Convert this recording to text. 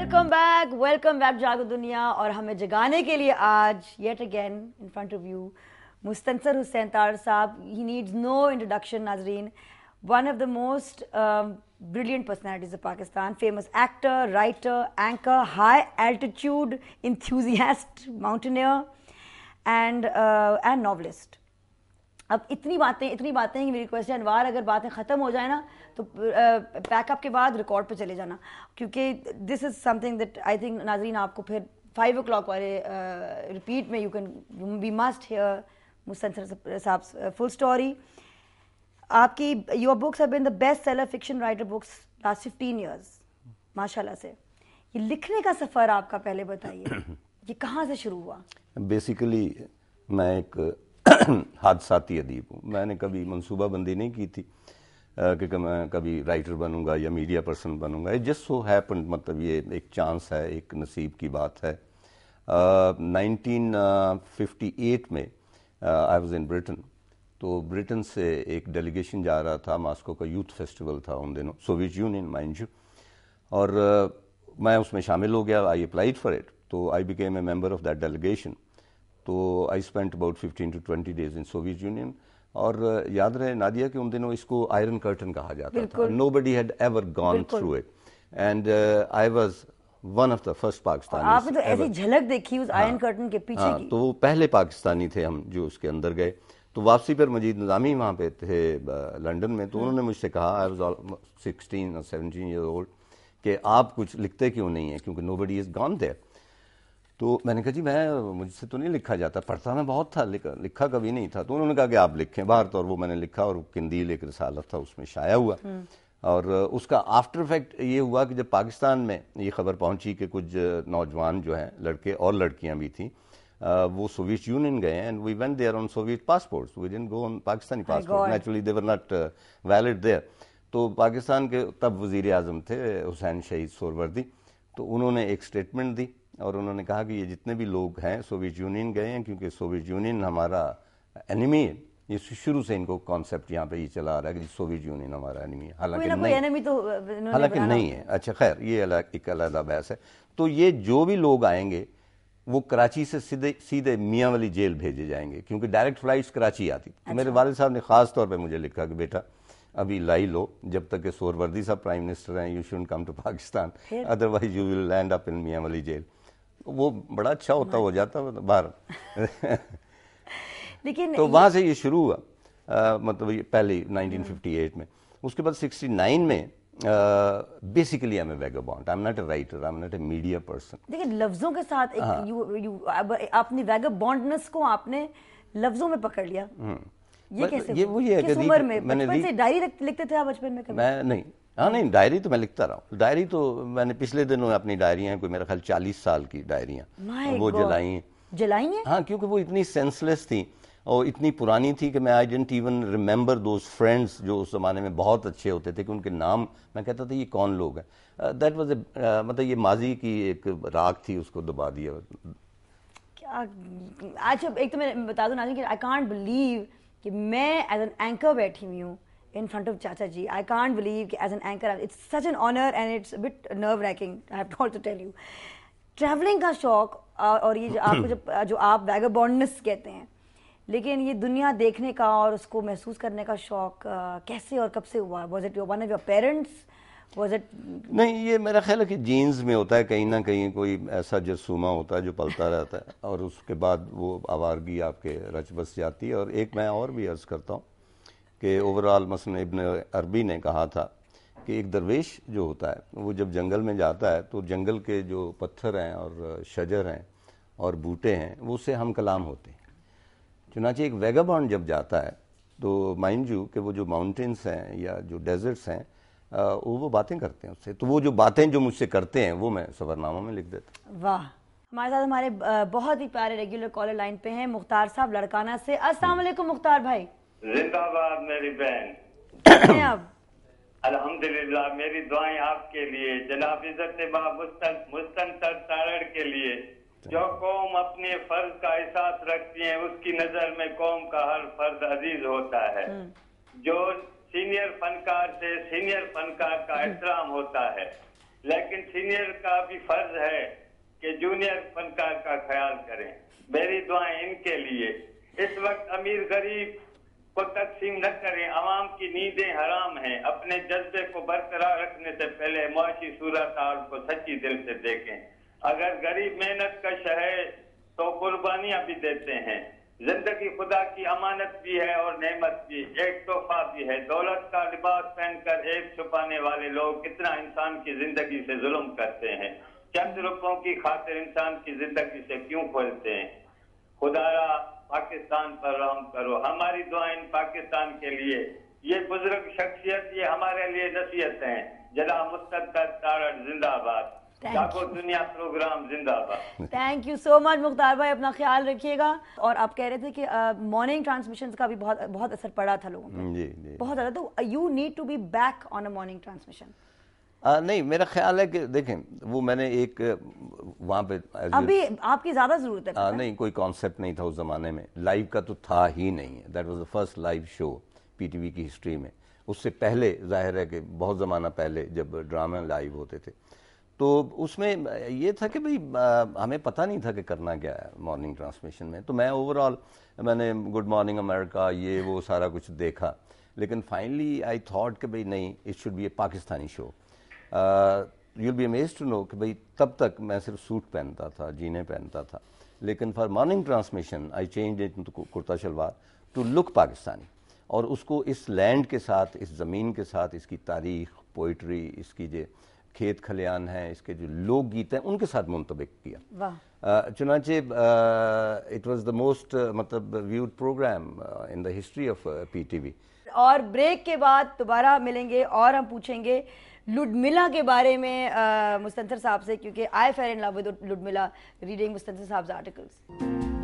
Welcome back जागो दुनिया. और हमें जगाने के लिए आज yet again in front of you Mustansar Hussain तार साहब. He needs no introduction, नाजरीन. One of the most brilliant personalities of Pakistan, famous actor, writer, anchor, high altitude enthusiast, mountaineer and novelist. अब इतनी बातें हैं कि मेरी रिक्वेस्ट है अनवार, अगर बातें ख़त्म हो जाए ना तो पैकअप के बाद रिकॉर्ड पे चले जाना, क्योंकि this is something that I think नाजरीन आपको फिर 5 o'clock वाले रिपीट में वी मस्ट हियर मुस्तनसर साहब फुल स्टोरी. आपकी your books have been the best seller fiction writer books last 15 years माशाल्लाह से. ये लिखने का सफ़र आपका पहले बताइए, ये कहाँ से शुरू हुआ? बेसिकली मैं एक हादसाती अदीब हूँ. मैंने कभी मंसूबाबंदी नहीं की थी कि मैं कभी राइटर बनूंगा या मीडिया पर्सन बनूंगा. इट जस्ट सो हैपेंड, मतलब ये एक चांस है, एक नसीब की बात है. 1958 में आई वाज इन ब्रिटेन. तो ब्रिटेन से एक डेलीगेशन जा रहा था, मॉस्को का यूथ फेस्टिवल था उन दिनों, सोवियत यूनियन माइंड यू, और मैं उसमें शामिल हो गया. आई अप्लाइड फॉर इट, तो I became a member of that delegation. तो I spent about 15 to 20 days in Soviet Union. और याद रहे नादिया कि उन दिनों इसको आयरन कर्टन कहा जाता था. Nobody had ever gone through it and I was one of the first Pakistani. आपने तो ऐसी झलक देखी उस आयरन कर्टन के पीछे की. तो वो पहले पाकिस्तानी थे हम जो उसके अंदर गए. तो वापसी पर मजीद निज़ामी वहाँ पे थे लंदन में. तो उन्होंने मुझसे कहा, I was 16 or 17 years old, कि आप कुछ लिखते क्यों नहीं है, क्योंकि नोबडी इज गॉन देयर. तो मैंने कहा जी मुझसे तो नहीं लिखा जाता, पढ़ता मैं बहुत था, लिखा कभी नहीं था. तो उन्होंने कहा कि आप लिखें बाहर. तो और वो मैंने लिखा और किंदील एक रिसाला था उसमें शाया हुआ. और उसका आफ्टर इफेक्ट ये हुआ कि जब पाकिस्तान में ये खबर पहुंची कि कुछ नौजवान जो हैं, लड़के और लड़कियां भी थी, वो सोवियत यूनियन गए and we went there on Soviet passports. We didn't go on Pakistani passport, naturally they were not valid there. तो पाकिस्तान के तब वजीर आजम थे हुसैन शहीद सोहरवर्दी. तो उन्होंने एक स्टेटमेंट दी और उन्होंने कहा कि ये जितने भी लोग हैं सोवियत यूनियन गए हैं, क्योंकि सोवियत यूनियन हमारा एनिमी है. ये शुरू से इनको कॉन्सेप्ट यहाँ पे ये चला आ रहा है कि सोवियत यूनियन हमारा एनिमी है, हालांकि नहीं है. अच्छा खैर, ये एक अलग बहस है. तो ये जो भी लोग आएंगे वो कराची से सीधे मियाँ वाली जेल भेजे जाएंगे, क्योंकि डायरेक्ट फ्लाइट्स कराची आती. अच्छा. मेरे वालिद साहब ने खास तौर पर मुझे लिखा कि बेटा अभी लाई लो, जब तक कि सोहरवर्दी साहब प्राइम मिनिस्टर हैं, you shouldn't come to Pakistan, otherwise you will land up in Mianwali jail. वो बड़ा अच्छा होता हो जाता बाहर. लेकिन तो वहाँ से ये शुरू हुआ. मतलब ये पहले 1958 में. उसके बाद 69 में basically I am a vagabond. I am not a writer, I am not a media person. देखिए लफ्जों के साथ अपनी वैगाबॉन्डनेस को आपने लफ्जों में पकड़ लिया. ये कैसे? ये वही है कि उम्र में बचपन से डायरी लिखते थे आप बचपन में कभी? मैं नहीं. हाँ नहीं, डायरी तो मैं लिखता रहा हूँ. डायरी तो मैंने पिछले दिनों अपनी डायरियाँ, कोई मेरा ख्याल 40 साल की डायरियाँ वो जलाई हैं. हाँ, क्योंकि वो इतनी सेंसलेस थी और इतनी पुरानी थी कि मैं I didn't even remember those friends जो उस जमाने में बहुत अच्छे होते थे, कि उनके नाम मैं कहता था ये कौन लोग हैं. दैट वाज मतलब ये माजी की एक राख थी, उसको दबा दिया. क्या आज एक तो मैं बता दूं नाज़रीन कि आई कांट बिलीव कि मैं एज एन एंकर बैठी हुई हूँ in front of चाचा जी. I can't believe कि as an anchor it's such an honor and it's a bit nerve wracking, I have to also tell you. Traveling का शौक और ये आपको जो आप वैगाबॉन्डनेस कहते हैं, लेकिन ये दुनिया देखने का और उसको महसूस करने का शौक कैसे और कब से हुआ? Was it one of your parents? Was it? नहीं, ये मेरा ख्याल है कि जीन्स में होता है, कहीं ना कहीं कोई ऐसा जरसूमा होता है जो पलता रहता है और उसके बाद वो आवारगी आपके रच बस जाती है. और एक मैं और भी अर्ज करता हूँ कि ओवरऑल मसलन इब्न अरबी ने कहा था कि एक दरवेश जो होता है वो जब जंगल में जाता है तो जंगल के जो पत्थर हैं और शजर हैं और बूटे हैं वो उससे हम कलाम होते हैं. चुनांचे एक वैगाबॉन्ड जब जाता है तो माइंड यू कि वो जो माउंटेन्स हैं या जो डेजर्ट्स हैं वो बातें करते हैं उससे. तो वो जो बातें जो मुझसे करते हैं वो मैं सफरनामा में लिख देता हूँ. वाह. हमारे साथ हमारे बहुत ही प्यारे रेगुलर कॉलर लाइन पे हैं मुख्तार साहब लड़काना से. अस्सलाम वालेकुम मुख्तार भाई. जिंदाबाद मेरी बहन. आप अल्हम्दुलिल्लाह. मेरी दुआएं आपके लिए, जनाब इज्जत मुस्तनसर तारड़ के लिए. जो कौम अपने फर्ज का एहसास रखती है उसकी नजर में कौम का हर फर्ज अजीज होता है. जो सीनियर फनकार से सीनियर फनकार का एहतराम होता है, لیکن سینئر کا بھی فرض ہے کہ جونیئر فنکار کا خیال کریں. میری دعائیں ان کے لیے. اس وقت امیر غریب کو تقسیم نہ کریں. عوام کی نیندیں حرام ہیں. اپنے جذبے کو برقرار رکھنے سے پہلے معاشی صورتحال کو سچی دل سے دیکھیں. اگر غریب محنت کش ہے تو قربانیاں بھی دیتے ہیں. زندگی خدا کی امانت بھی ہے اور نعمت بھی, ایک تحفہ بھی ہے. دولت کا لباس پہن کر ایک چھپانے والے لوگ کتنا انسان کی زندگی سے ظلم کرتے ہیں. چند روپوں کی خاطر انسان کی زندگی سے کیوں کھولتے ہیں. خدایا پاکستان پر رحم کرو. ہماری دعائیں پاکستان کے لیے. یہ بزرگ شخصیت یہ ہمارے لیے نصیحت ہیں. جناب مستنصر تارڑ زندہ آباد. جاگو دنیا پروگرام زندہ آباد. تھینک یو سو مچ مختار بھائی, اپنا خیال رکھیے گا. اور آپ کہہ رہے تھے کہ مارننگ ٹرانسمیشنز کا بھی بہت اثر پڑا تھا لوگوں پہ. جی جی بہت زیادہ. تو you need to be back on a morning transmission. نہیں, میرا خیال ہے کہ دیکھیں وہ میں نے ایک وہاں پہ ابھی آپ کی زیادہ ضرورت ہے. نہیں, کوئی کانسیپٹ نہیں تھا اس زمانے میں. لائیو کا تو تھا ہی نہیں. That was the first live show P T وی کی ہسٹری میں. اس سے پہلے ظاہر ہے کہ بہت زمانہ پہلے جب ڈرامے لائیو ہوتے تھے تو اس میں یہ تھا کہ بھئی ہمیں پتہ نہیں تھا کہ کرنا کیا ہے مارننگ ٹرانسمیشن میں. تو میں اوور آل میں نے گڈ مارننگ امریکہ یہ وہ سارا کچھ دیکھا, لیکن فائنلی آئی تھاٹ کہ بھئی نہیں, it should be a Pakistani show. You will be amazed to know کہ بھئی تب تک میں صرف سوٹ پہنتا تھا, جینے پہنتا تھا, لیکن for morning transmission I change it into کرتا شلوار ٹو لک پاکستانی. اور اس کو اس لینڈ کے ساتھ, اس زمین کے ساتھ, اس کی تاریخ, پوئٹری, اس کی جو کھیت کھلیان ہیں, اس کے جو لوک گیت ہیں, ان کے ساتھ منطبق کیا. چنانچہ اٹ واز دا موسٹ مطلب viewed program in the history of P T V. اور بریک کے بعد دوبارہ ملیں گے اور ہم پوچھیں گے لڈملا کے بارے میں مستنصر صاحب سے, کیونکہ آئی فیل ان لو ود لڈملا ریڈنگ مستنصر صاحب آرٹیکلس.